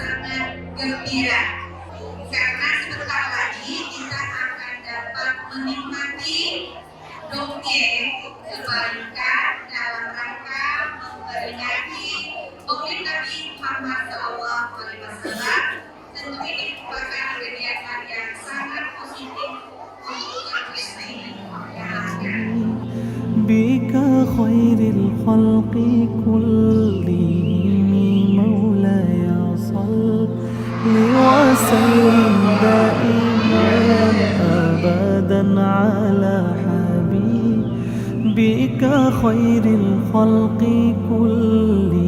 sangat gembira karena sebentar lagi kita akan dapat menikmati dongeng kebaikan dalam rangka memperingati Maulid Nabi Muhammad SAW. Tentu ini merupakan kegiatan yang sangat positif untuk Muslim ini. بك خير الخلق كلهم مولاي صل وسلم دائما أبدا على حبيبك خير الخلق كلهم